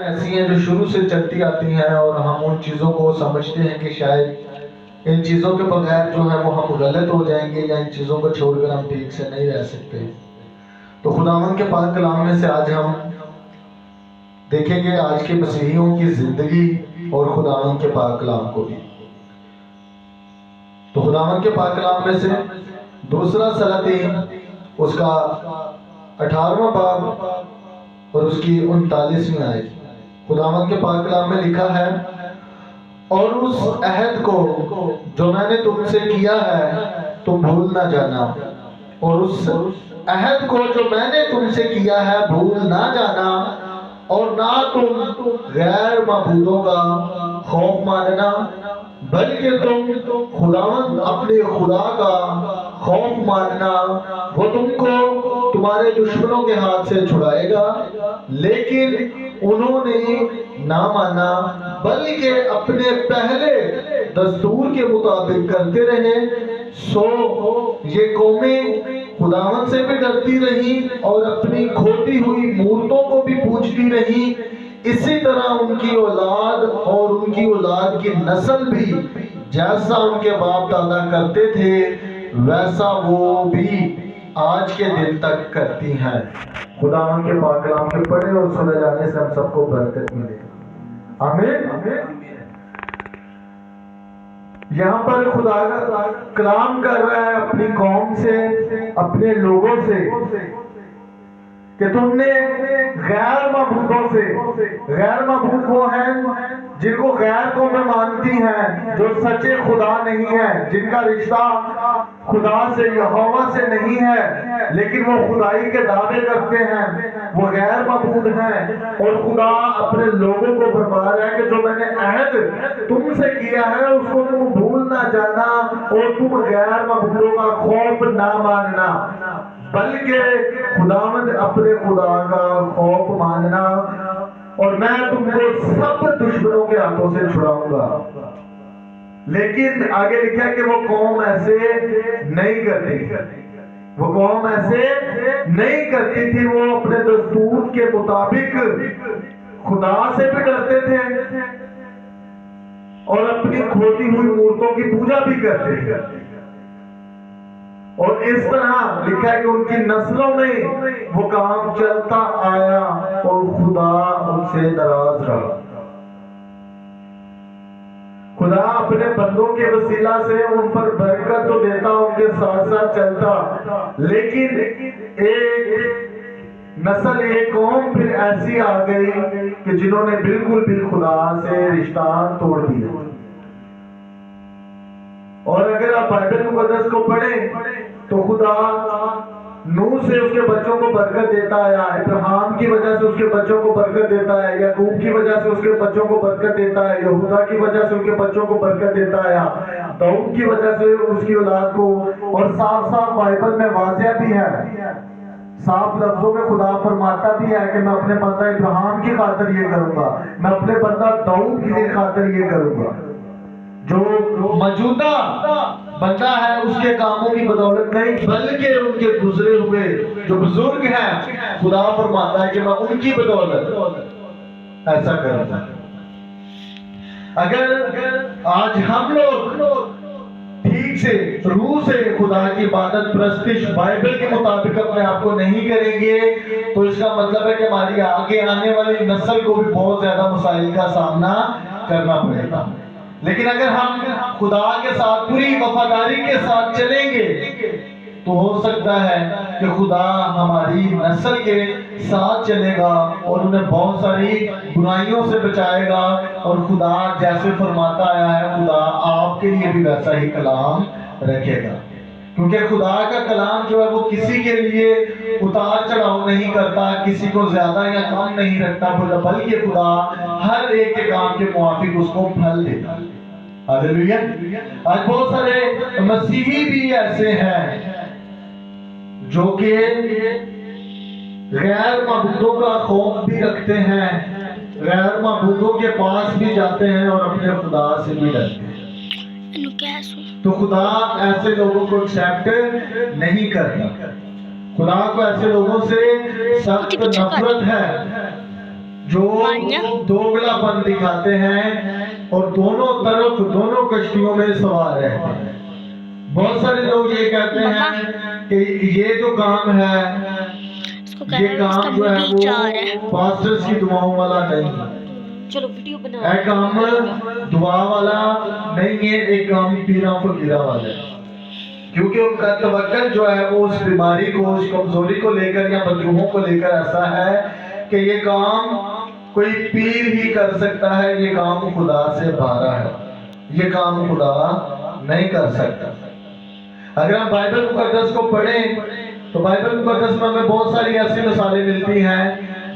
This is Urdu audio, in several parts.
ایسی ہیں جو شروع سے چلتی آتی ہیں اور ہم ان چیزوں کو سمجھتے ہیں کہ شاید ان چیزوں کے بغیر جو ہے وہ ہم غلط ہو جائیں گے یا ان چیزوں کو چھوڑ کر ہم ٹھیک سے نہیں رہ سکتے. تو خداوند کے پاک کلام میں سے آج ہم دیکھیں گے آج کے مسیحیوں کی زندگی اور خداوند کے پاک کلام کو بھی. تو خداوند کے پاک کلام میں سے دوسرا سلاطین اس کا 18واں باب اور اس کی 39ویں آیت. خداوند کے پاک کلام میں لکھا ہے، اور اس عہد کو جو میں نے تم سے کیا ہے تم بھول نہ جانا، اور اس عہد کو جو میں نے تم سے کیا ہے بھول نہ جانا، اور نہ تم غیر معبودوں کا خوف ماننا، بلکہ تم خداوند اپنے خدا کا خوف ماننا. وہ تم کو تمہارے دشمنوں کے ہاتھ سے چھڑائے گا. لیکن انہوں نے نہ مانا بلکہ اپنے پہلے دستور کے مطابق کرتے رہے. سو یہ قومیں خداوند سے بھی ڈرتی رہی اور اپنی کھوتی ہوئی مورتوں کو بھی پوجتی رہی. اسی طرح ان کی اولاد اور ان کی اولاد کی نسل بھی جیسا ان کے باپ دادا کرتے تھے ویسا وہ بھی آج کے دن تک کرتی ہیں. خداوند کے پاک کلام کے پڑھے اور سنے جانے سے ہم سب کو برکت ملے. آمین. یہاں پر خدا کا کلام کر رہا ہے اپنی قوم سے، اپنے لوگوں سے، کہ تم نے غیر معبودوں سے، غیر معبود وہ ہیں جن کو غیر قومیں مانتی ہیں، جو سچے خدا نہیں ہیں، جن کا رشتہ خدا سے یہوہ سے نہیں ہے لیکن وہ خدائی کے دعوے کرتے ہیں، وہ غیر معبود ہیں. اور خدا اپنے لوگوں کو فرما رہا ہے کہ جو میں نے عہد تم سے کیا ہے اس کو تم بھول نہ جانا، اور تم غیر معبودوں کا خوف نہ ماننا، بلکہ خداوند اپنے خدا کا خوف ماننا، اور میں تم کو سب دشمنوں کے ہاتھوں سے چھڑاؤں گا. لیکن آگے لکھا ہے کہ وہ قوم ایسے نہیں کرتی، وہ قوم ایسے نہیں کرتی تھی. وہ اپنے دستور کے مطابق خدا سے بھی ڈرتے تھے اور اپنی کھوتی ہوئی مورتوں کی پوجا بھی کرتے تھے. اور اس طرح لکھا ہے کہ ان کی نسلوں میں وہ کام چلتا آیا اور خدا ان سے ناراض رہا. خدا اپنے بندوں کے وسیلہ سے ان پر برکت تو دیتا، ان کے ساتھ ساتھ چلتا، لیکن ایک نسل، ایک قوم پھر ایسی آ گئی کہ جنہوں نے بالکل بھی خدا سے رشتہ توڑ دیا. اور اگر آپ بائبل مقدس کو پڑھیں تو خدا نوح سے اس کے بچوں کو برکت دیتا آیا، ابراہیم کی وجہ سے اس کے بچوں کو برکت دیتا ہے، یعقوب کی وجہ سے اس کے بچوں کو برکت دیتا ہے، یہودا کی وجہ سے اس کے بچوں کو برکت دیتا آیا، داؤد کی وجہ سے اس کی اولاد کو. اور صاف صاف بائبل میں واضح بھی ہے، صاف لفظوں میں خدا فرماتا بھی ہے کہ میں اپنے بندہ ابراہیم کی خاطر یہ کروں گا، میں اپنے بندہ داؤد کی خاطر یہ کروں گا. جو موجودہ بندہ ہے اس کے کاموں کی بدولت نہیں بلکہ ان کے گزرے ہوئے جو بزرگ ہیں، خدا فرماتا ہے کہ میں ان کی بدولت ایسا کروں گا. اگر آج ہم لوگ ٹھیک سے روح سے خدا کی عبادت پرستش بائبل کے مطابق اپنے آپ کو نہیں کریں گے تو اس کا مطلب ہے کہ ہماری آگے آنے والی نسل کو بھی بہت زیادہ مسائل کا سامنا کرنا پڑے گا. لیکن اگر ہم خدا کے ساتھ پوری وفاداری کے ساتھ چلیں گے تو ہو سکتا ہے کہ خدا ہماری نسل کے ساتھ چلے گا اور انہیں بہت ساری برائیوں سے بچائے گا. اور خدا جیسے فرماتا آیا ہے خدا آپ کے لیے بھی ویسا ہی کلام رکھے گا، کیونکہ خدا کا کلام جو ہے وہ کسی کے لیے اتار چڑھاؤ نہیں کرتا، کسی کو زیادہ یا کم نہیں رکھتا، بلکہ خدا ہر ایک کے کام کے موافق اس کو پھل دیتا. ہاللیلویا. آج بہت سارے مسیحی بھی ایسے ہیں جو کہ غیر معبودوں کا خوف بھی رکھتے ہیں، غیر معبودوں کے پاس بھی جاتے ہیں اور اپنے خدا سے بھی ڈرتے ہیں. تو خدا ایسے لوگوں کو ایکسپٹ نہیں کرتا. خدا کو ایسے لوگوں سے سخت نفرت ہے جو دوگلا پن دکھاتے ہیں اور دونوں طرف دونوں کشتیوں میں سوار رہتے ہیں۔ بہت سارے لوگ یہ کہتے ہیں کہ یہ جو کام ہے یہ کام جو ہے وہ پاسٹرز کی دعاؤں والا نہیں ہے، ایک کام دعا والا نہیں ہے، ایک کام پیروں فقیروں والا ہے، کیونکہ ان کا توکل جو ہے وہ اس بیماری کو، اس کمزوری کو لے کر یا مجروحوں کو لے کر ایسا ہے کہ یہ کام کوئی پیر ہی کر سکتا ہے، یہ کام خدا سے باہر ہے، یہ کام خدا نہیں کر سکتا۔ اگر ہم بائبل مقدس کو پڑھیں تو بائبل مقدس میں ہمیں بہت ساری ایسی مثالیں ملتی ہیں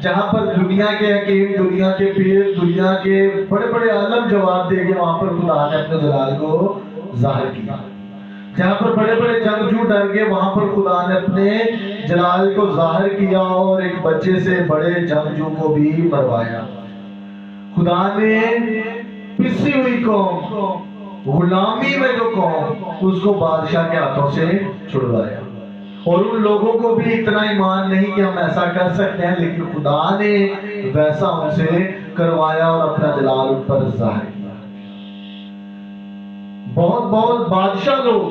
جہاں پر دنیا کے حکیم، دنیا کے پیر، دنیا کے بڑے بڑے عالم جواب دے کے وہاں پر خدا نے اپنے جلال کو ظاہر کیا۔ جہاں پر بڑے بڑے جنگجو ڈر گئے وہاں پر خدا نے اپنے جلال کو ظاہر کیا اور ایک بچے سے بڑے جنگجو کو بھی مروایا۔ خدا نے پسی ہوئی قوم، غلامی میں جو قوم، اس کو بادشاہ کے ہاتھوں سے چھڑوایا، اور ان لوگوں کو بھی اتنا ایمان نہیں کہ ہم ایسا کر سکتے ہیں، لیکن خدا نے ویسا ان سے کروایا اور اپنا جلال ان پر ظاہر کیا۔ بہت بہت بادشاہ لوگ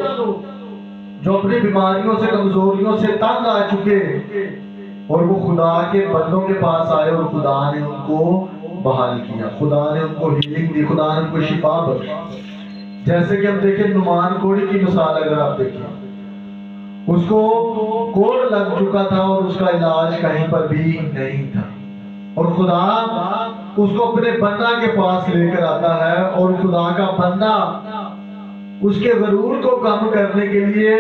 جو اپنی بیماریوں سے، کمزوریوں سے تنگ آ چکے اور وہ خدا کے بندوں کے پاس آئے اور خدا نے ان کو بحال کیا، خدا نے ان کو ہیلنگ دی، خدا نے ان کو شفا بخشی۔ جیسے کہ ہم دیکھیں نعمان کوڑی کی مثال، اگر آپ دیکھیں اس کو کوڑ لگ چکا تھا اور اس کا علاج کہیں پر بھی نہیں تھا، اور خدا اس کو اپنے بندہ کے پاس لے کر آتا ہے، اور خدا کا بندہ اس کے غرور کو کم کرنے کے لیے،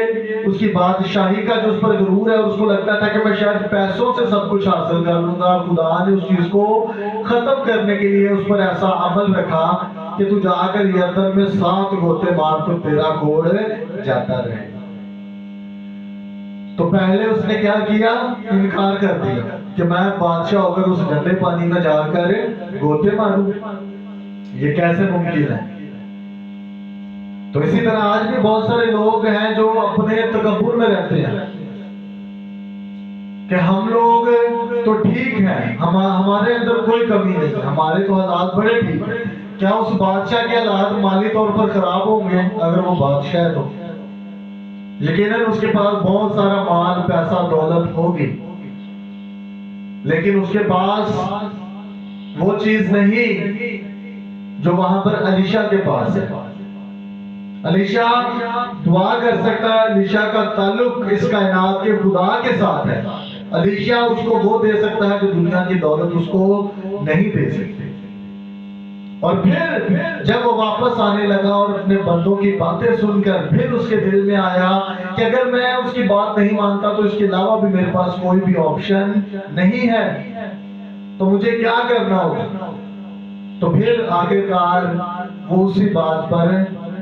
اس کی بادشاہی کا جو اس پر غرور ہے، اس کو لگتا تھا کہ میں شاید پیسوں سے سب کچھ حاصل کر لوں گا، خدا نے اس چیز کو ختم کرنے کے لیے اس پر ایسا عمل رکھا کہ تو جا کر یردن میں 7 گوتے مار تو تیرا کوڑ جاتا رہے۔ تو پہلے اس نے کیا کیا؟ انکار کر دیا کہ میں بادشاہ ہو کر اس گندے پانی میں جا کر گوتے ماروں، یہ کیسے ممکن ہے؟ تو اسی طرح آج بھی بہت سارے لوگ ہیں جو اپنے تکبر میں رہتے ہیں کہ ہم لوگ تو ٹھیک ہیں، ہمارے اندر کوئی کمی نہیں، ہمارے تو حالات بڑے ٹھیک ہیں۔ کیا اس بادشاہ کے حالات مالی طور پر خراب ہوں گے؟ اگر وہ بادشاہ ہے تو یقیناً اس کے پاس بہت سارا مال، پیسہ، دولت ہوگی، لیکن اس کے پاس وہ چیز نہیں جو وہاں پر الیشا کے پاس ہے۔ الیشا دعا کر سکتا ہے، الیشا کا تعلق اس کائنات کے خدا کے ساتھ ہے، الیشا اس کو وہ دے سکتا ہے جو دنیا کی دولت اس کو نہیں دے سکتے۔ اور پھر جب وہ واپس آنے لگا اور اپنے بندوں کی باتیں سن کر پھر اس کے دل میں آیا کہ اگر میں اس کی بات نہیں مانتا تو اس کے علاوہ بھی میرے پاس کوئی بھی آپشن نہیں ہے، تو مجھے کیا کرنا ہوگا؟ تو پھر آخر کار وہ اسی بات پر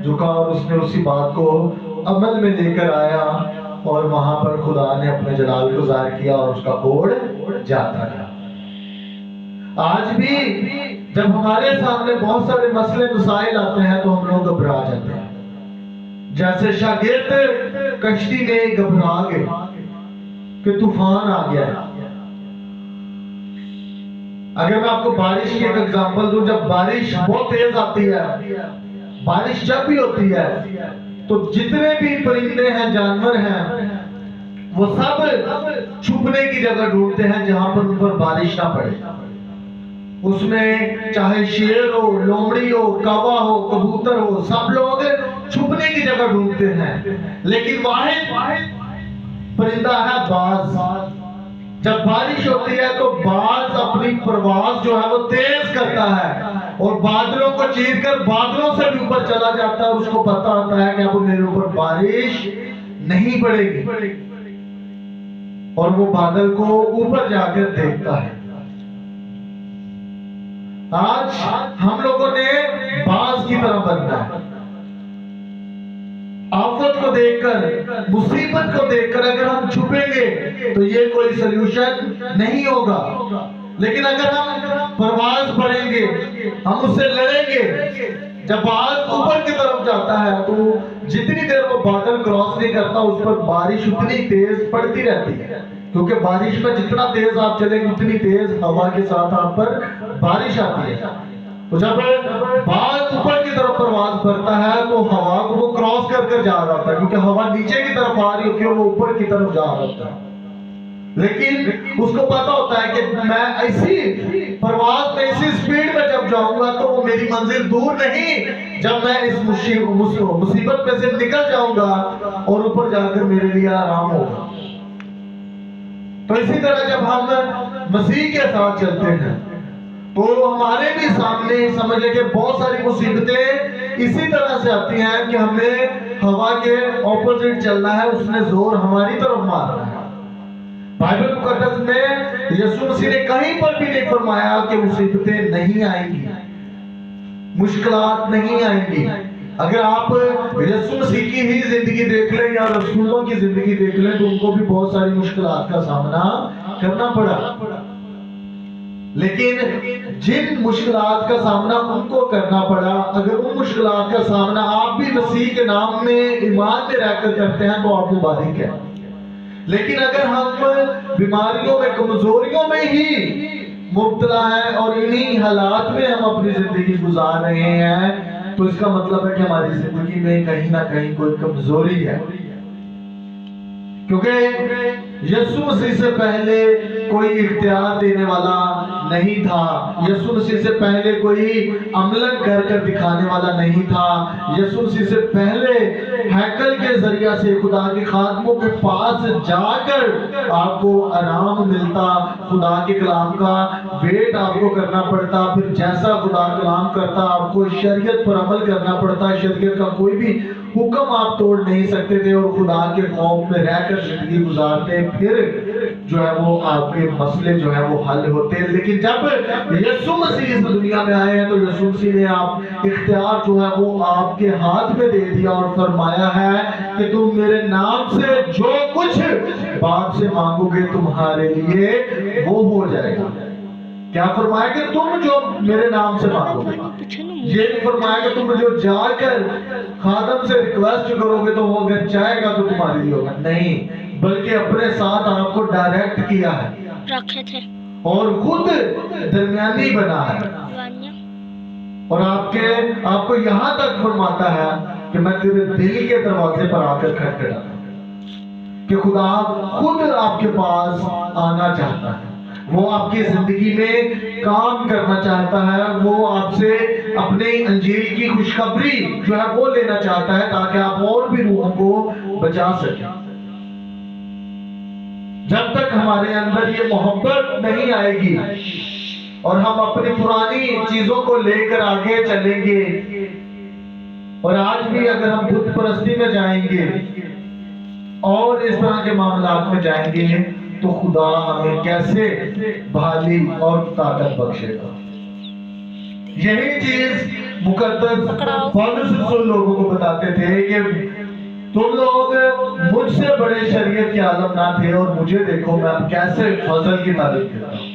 جھکا اور اس نے اسی بات کو عمل میں لے کر آیا، اور وہاں پر خدا نے اپنے جلال کو ظاہر کیا اور اس کا کوڑ جاتا رہا۔ آج بھی جب ہمارے سامنے بہت سارے مسئلے مسائل آتے ہیں تو ہم لوگ گھبرا جاتے ہیں، جیسے شاگرد کشتی میں گھبرا گئے کہ طوفان آ گیا ہے۔ اگر میں آپ کو بارش کی ایک ایگزامپل دوں، جب بارش بہت تیز آتی ہے، بارش جب بھی ہوتی ہے تو جتنے بھی پرندے ہیں، جانور ہیں، وہ سب چھپنے کی جگہ ڈھونڈتے ہیں جہاں پر ان پر بارش نہ پڑے۔ اس میں چاہے شیر ہو، لومڑی ہو، کوا ہو، کبوتر ہو، سب لوگ چھپنے کی جگہ ڈھونڈتے ہیں، لیکن واحد پرندہ ہے باز۔ جب بارش ہوتی ہے تو باز اپنی پرواز جو ہے وہ تیز کرتا ہے اور بادلوں کو چیر کر بادلوں سے بھی اوپر چلا جاتا ہے، اس کو پتا ہوتا ہے کہ اب میرے اوپر بارش نہیں پڑے گی، اور وہ بادل کو اوپر جا کر دیکھتا ہے۔ آج ہم لوگوں نے باز کی طرح بننا ہے۔ آفت کو دیکھ کر، مصیبت کو دیکھ کر اگر ہم چھپیں گے تو یہ کوئی سلوشن نہیں ہوگا، لیکن اگر ہم پرواز پڑیں گے، ہم اس سے لڑیں گے۔ جب باز اوپر کی طرف جاتا ہے تو جتنی دیر وہ بادل کراس نہیں کرتا اس پر بارش اتنی تیز پڑتی رہتی ہے۔ کیونکہ بارش میں جتنا تیز آپ چلیں گے اتنی تیز ہوا کے ساتھ آپ پر بارش آتی ہے. تو جب بال اوپر کی طرف پرواز کرتا ہے تو ہوا کو وہ کراس کر کر جا رہا ہوتا ہے، کیونکہ ہوا نیچے کی طرف آ رہی ہوتی ہے، وہ اوپر کی طرف جا رہا ہوتا ہے. لیکن اس کو پتا ہوتا ہے کہ میں ایسی پرواز میں اسی سپیڈ میں جب جاؤں گا تو وہ میری منزل دور نہیں، جب میں اس مصیبت میں سے نکل جاؤں گا اور اوپر جا کر میرے لیے آرام ہوگا. تو اسی طرح جب ہم مسیح کے ساتھ چلتے ہیں تو ہمارے بھی سامنے سمجھ لیں کہ بہت ساری مصیبتیں اسی طرح سے آتی ہیں کہ ہمیں ہوا کے اپوزٹ چلنا ہے، اس نے زور ہماری طرف مارنا ہے. بائبل مقدس میں یسوع مسیح نے کہیں پر بھی نہیں فرمایا کہ مصیبتیں نہیں آئیں گی، مشکلات نہیں آئیں گی. اگر آپ یسوع مسیح کی ہی زندگی دیکھ لیں یا رسولوں کی زندگی دیکھ لیں تو ان کو بھی بہت ساری مشکلات کا سامنا کرنا پڑا، لیکن جن مشکلات کا سامنا ان کو کرنا پڑا، اگر ان مشکلات کا سامنا آپ بھی مسیح کے نام میں ایمان میں رہ کر کرتے ہیں تو آپ مبارک ہیں. لیکن اگر ہم بیماریوں میں کمزوریوں میں ہی مبتلا ہیں اور انہی حالات میں ہم اپنی زندگی گزار رہے ہیں تو اس کا مطلب ہے کہ ہماری زندگی میں کہیں نہ کہیں کوئی کمزوری ہے. کیونکہ یسوع مسیح سے پہلے کوئی اختیار دینے والا نہیں تھا، یسوع مسیح سے پہلے کوئی عملاً کر کر دکھانے والا نہیں تھا، یسوع مسیح سے پہلے ہیکل کے ذریعہ سے خدا کے خادموں کے پاس جا کر آپ کو آرام ملتا، خدا کے کلام کا ویٹ آپ کو کرنا پڑتا، پھر جیسا خدا کلام کرتا آپ کو شریعت پر عمل کرنا پڑتا، شریعت کا کوئی بھی حکم آپ توڑ نہیں سکتے تھے اور خدا کے خوف میں رہ کر زندگی گزارتے، پھر جو ہے وہ آپ کے مسئلے جو ہے وہ حل ہوتے. لیکن جب یسوع مسیح اس دنیا میں آئے ہیں تو یسوع مسیح نے آپ اختیار جو ہے وہ آپ کے ہاتھ میں دے دیا اور فرمایا ہے کہ تم میرے نام سے جو کچھ باپ سے مانگو گے تمہارے لیے وہ ہو جائے گا. کیا فرمایا کہ تم جو میرے نام سے مانگو گے، یہ نہیں فرمایا کہ تم جو جا کر خادم سے ریکویسٹ کرو گے تو وہ اگر چاہے گا تو تمہارے لیے ہوگا، نہیں، بلکہ اپنے ساتھ آپ کو ڈائریکٹ کیا ہے رکھے تھے اور خود درمیانی بنا ہے اور آپ کو یہاں تک فرماتا ہے کہ میں تیرے دل کے دروازے پر آ کر کھٹکھٹاتا ہوں، کہ خدا خود آپ کے پاس آنا چاہتا ہے، وہ آپ کی زندگی میں کام کرنا چاہتا ہے، وہ آپ سے اپنے انجیل کی خوشخبری جو ہے وہ لینا چاہتا ہے تاکہ آپ اور بھی روحوں کو بچا سکیں. جب تک ہمارے اندر یہ محبت نہیں آئے گی اور ہم اپنی پرانی چیزوں کو لے کر آگے چلیں گے، اور آج بھی اگر ہم بت پرستی میں جائیں گے اور اس طرح کے معاملات میں جائیں گے تو خدا ہمیں کیسے بحالی اور طاقت بخشے گا. یہی چیز مقدس پولس رسول لوگوں کو بتاتے تھے کہ تم لوگ مجھ سے بڑے شریعت کے عالم نہ تھے اور مجھے دیکھو میں کیسے فضل کی تعریف کرتا ہوں.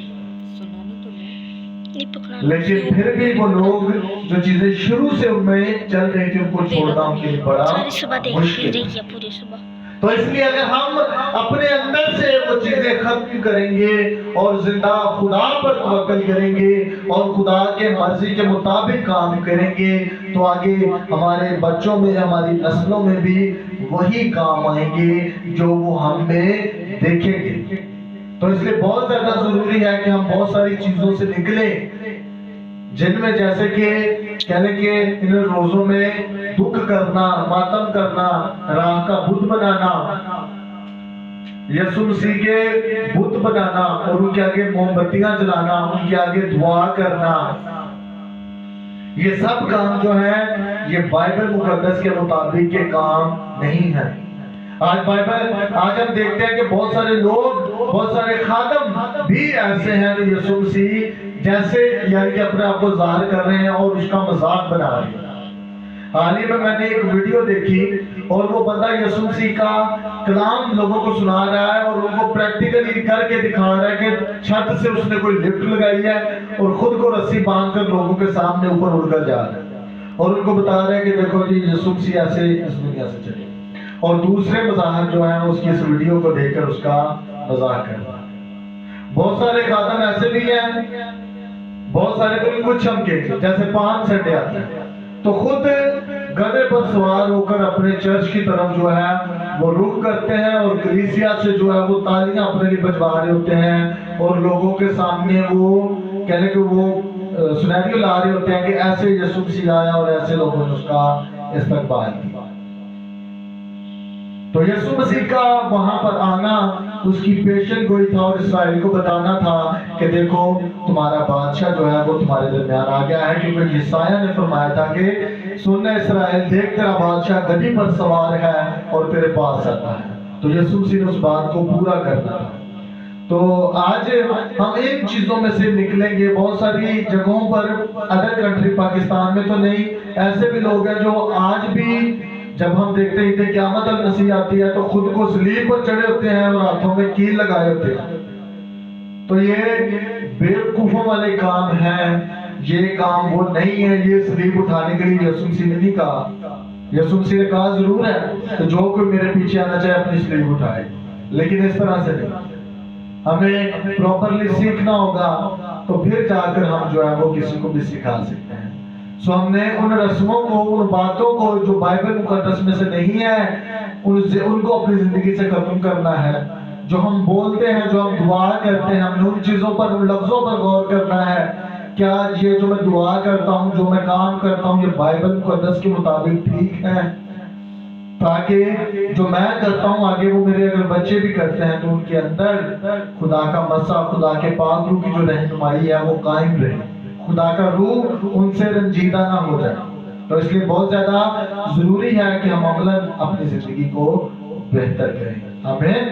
لیکن پھر بھی وہ لوگ جو چیزیں شروع سے ان میں چل رہی تھی ان کو چھوڑنا ان کے لیے بڑا مشکل. تو اس لیے اگر ہم اپنے اندر سے وہ چیزیں ختم کریں گے اور زندہ خدا پر توکل کریں گے اور خدا کے مرضی کے مطابق کام کریں گے تو آگے ہمارے بچوں میں ہماری نسلوں میں بھی وہی کام آئیں گے جو وہ ہم میں دیکھیں گے. تو اس لیے بہت زیادہ ضروری ہے کہ ہم بہت ساری چیزوں سے نکلیں جن میں جیسے کہ کہنے کے ان روزوں میں دکھ کرنا، ماتم کرنا، راہ کا بت بنانا، یسوع مسیح کے بت بنانا اور ان کے آگے موم بتیاں جلانا، ان کے آگے دعا کرنا، یہ سب کام جو ہے یہ بائبل مقدس کے مطابق کے کام نہیں ہے. آج ہم دیکھتے ہیں کہ بہت سارے لوگ، بہت سارے خادم بھی ایسے ہیں جو یسوع مسیح جیسے یعنی کہ اپنے آپ کو ظاہر کر رہے ہیں اور اس کا مذاق بنا رہے ہیں. حال ہی میں نے ایک ویڈیو دیکھی اور وہ بندہ یسوع مسیح کا کلام لوگوں کو سنا رہا ہے اور ان کو پریکٹیکلی کر کے دکھا رہا ہے کہ چھت سے اس نے کوئی لفٹ لگائی ہے اور خود کو رسی باندھ کر لوگوں کے سامنے اوپر اڑ کر جا رہا ہے اور ان کو بتا رہا ہے کہ دیکھو جی یسوع مسیح ایسے اس دنیا سے چلے. اور دوسرے مظاہر جو ہیں اس کی اس ویڈیو کو دیکھ کر اس کا مذاق کرنا. بہت سارے خادم ایسے بھی ہیں، بہت سارے تو ان کو چمکے جیسے پان سنڈے آتے ہیں تو خود گدھے پر سوار ہو کر اپنے چرچ کی طرف جو ہے وہ رخ کرتے ہیں اور کلیسیا سے جو ہے وہ تالیاں اپنے لیے بجوا رہے ہوتے ہیں اور لوگوں کے سامنے وہ کہنے کہ وہ سنیریو لا رہے ہوتے ہیں کہ ایسے یسوع مسیح آیا اور ایسے لوگوں نے اس کا استقبال کیا. تو یسوع مسیح کا وہاں پر آنا اس کی پیشن گوئی تھا اور اسرائیل کو بتانا تھا کہ دیکھو تمہارا بادشاہ جو ہے وہ تمہارے درمیان آ گیا ہے، کیونکہ یسایہ نے فرمایا تھا کہ سن اسرائیل دیکھ تیرا بادشاہ گدھی پر سوار ہے اور تیرے پاس آتا ہے. تو یسوع مسیح نے اس بات کو پورا کرنا تھا. تو آج ہم ان چیزوں میں سے نکلیں گے. بہت ساری جگہوں پر ادر کنٹری پاکستان میں تو نہیں، ایسے بھی لوگ ہیں جو آج بھی جب ہم دیکھتے ہی تھے قیامت المسیح آتی ہے تو خود کو صلیب پر چڑھے ہوتے ہیں اور ہاتھوں میں کیل لگائے ہوتے ہیں. تو یہ بیوقوفوں والے کام ہیں، یہ کام وہ نہیں ہے. یہ صلیب اٹھانے کے لیے یسوع مسیح نے نہیں کہا. یسوع مسیح نے کہا ضرور ہے کہ جو کوئی میرے پیچھے آنا چاہے اپنی صلیب اٹھائے، لیکن اس طرح سے نہیں. ہمیں پراپرلی سیکھنا ہوگا تو پھر جا کر ہم جو ہے وہ کسی کو بھی سکھا سکتے ہیں. سو ہم نے ان رسموں کو، ان باتوں کو جو بائبل مقدس میں سے نہیں ہے ان کو اپنی زندگی سے ختم کرنا ہے. جو ہم بولتے ہیں، جو ہم دعا کرتے ہیں، ہم نے ان چیزوں پر، ان لفظوں پر غور کرنا ہے. کیا یہ جو میں دعا کرتا ہوں، جو میں کام کرتا ہوں، یہ بائبل مقدس کے مطابق ٹھیک ہے؟ تاکہ جو میں کرتا ہوں آگے وہ میرے اگر بچے بھی کرتے ہیں تو ان کے اندر خدا کا مسا، خدا کے پاک روح کی جو رہنمائی ہے وہ قائم رہے، خدا کا روح ان سے رنجیدہ نہ ہو جائے. تو اس لیے بہت زیادہ ضروری ہے کہ ہم عملاً اپنی زندگی کو بہتر کریں. آمین.